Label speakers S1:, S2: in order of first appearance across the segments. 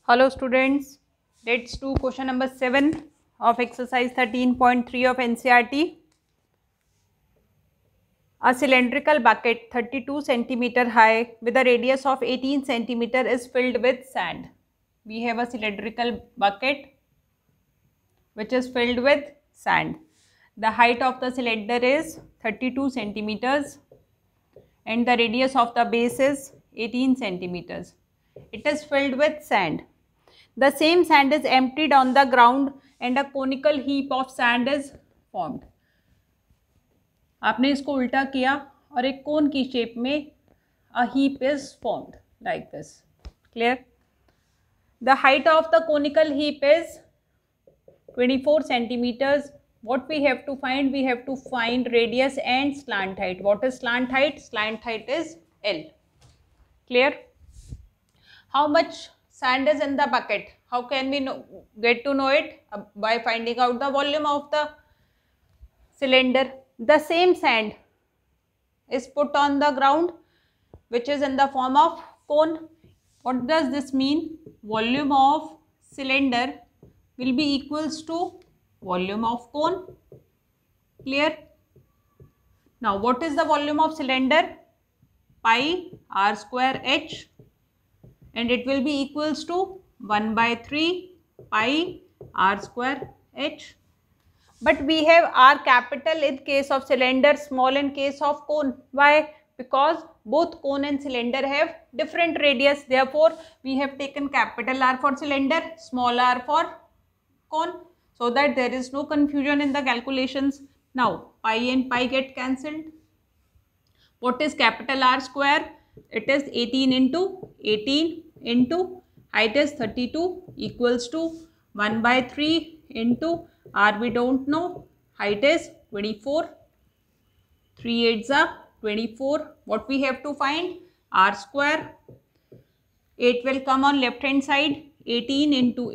S1: Hello students, let's do question number 7 of exercise 13.3 of NCERT. A cylindrical bucket 32 centimeter high with a radius of 18 centimeter is filled with sand. We have a cylindrical bucket which is filled with sand. The height of the cylinder is 32 centimeters and the radius of the base is 18 centimeters. It is filled with sand. The same sand is emptied on the ground and a conical heap of sand is formed. आपने इसको उल्टा किया और एक कोन की shape में a heap is formed like this. Clear? The height of the conical heap is 24 centimeters. What we have to find? We have to find radius and slant height. What is slant height? Slant height is L. Clear? How much sand is in the bucket? How can we get to know it? By finding out the volume of the cylinder. The same sand is put on the ground which is in the form of cone. What does this mean? Volume of cylinder will be equals to volume of cone. Clear? Now what is the volume of cylinder? Pi r square h, and it will be equals to 1 by 3 pi r square h. But we have r capital in case of cylinder, small in case of cone. Why? Because both cone and cylinder have different radius. Therefore, we have taken capital R for cylinder, small r for cone, so that there is no confusion in the calculations. Now, pi and pi get cancelled. What is capital R square? It is 18 into height is 32 equals to 1 by 3 into R we don't know, height is 24, 3 8s are 24. What we have to find? R square. 8 will come on left hand side, 18 into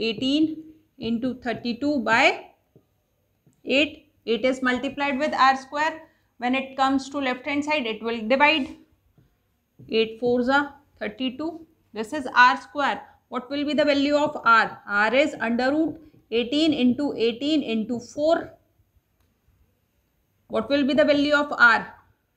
S1: 32 by 8. 8 is multiplied with R square. When it comes to left hand side, it will divide. 8 4s are 32. This is R square. What will be the value of R? R is under root 18 into 4. What will be the value of R?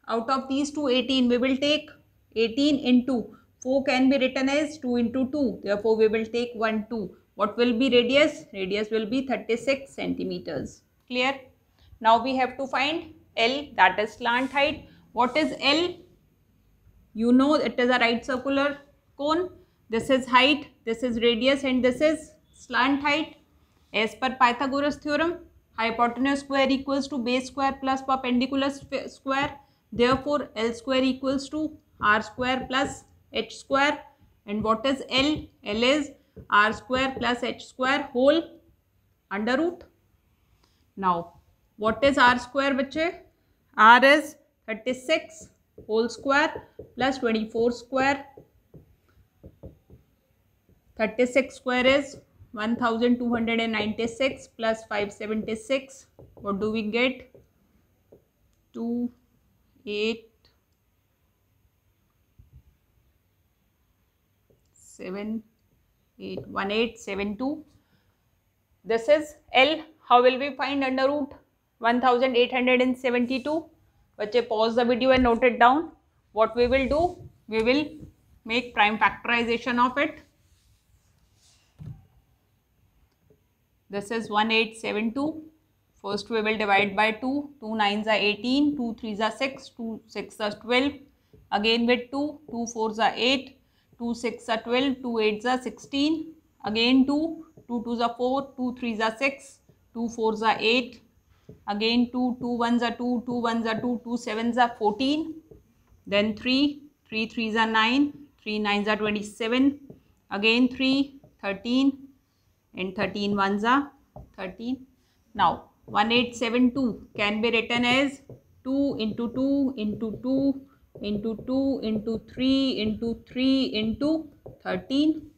S1: Out of these two 18, we will take 18 into 4 can be written as 2 into 2. Therefore, we will take 1, 2. What will be radius? Radius will be 36 centimeters. Clear? Now, we have to find L, that is slant height. What is L? You know it is a right circular cone. This is height, this is radius, and this is slant height. As per Pythagoras theorem, hypotenuse square equals to base square plus perpendicular square. Therefore, L square equals to R square plus H square. And what is L? L is R square plus H square whole under root. Now, what is R square, bache? R is 36 whole square plus 24 square. 36 square is 1296 plus 576. What do we get? 1872. This is L. How will we find under root 1872? Bache, pause the video and note it down. What we will do? We will make prime factorization of it. This is 1872. First we will divide by 2. 2 9s are 18. 2 3s are 6. 2 6 are 12. Again with 2. 2 4s are 8. 2 6 are 12. 2 8s are 16. Again 2. 2 2s are 4. 2 3s are 6. 2 4s are 8. Again 2. 2 1s are 2. 2 1s are 2. 2 7s are 14. Then 3. 3 3s are 9. 3 9s are 27. Again 3. 13. And 13 ones are 13. Now, 1872 can be written as 2 into 2 into 2 into 2 into 3 into 3 into 13.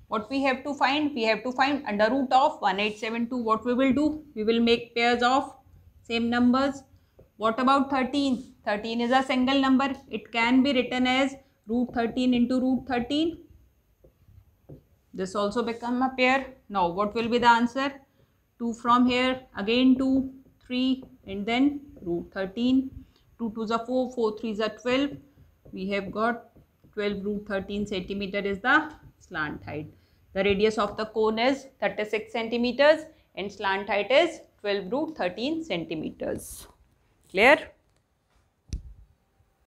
S1: What we have to find? We have to find under root of 1872. What we will do? We will make pairs of same numbers. What about 13? 13 is a single number. It can be written as root 13 into root 13. This also become a pair. Now what will be the answer? 2 from here, again 2, 3, and then root 13. 2 2s are 4, 4 3s are 12. We have got 12 root 13 centimeter is the slant height. The radius of the cone is 36 centimeters and slant height is 12 root 13 centimeters. Clear?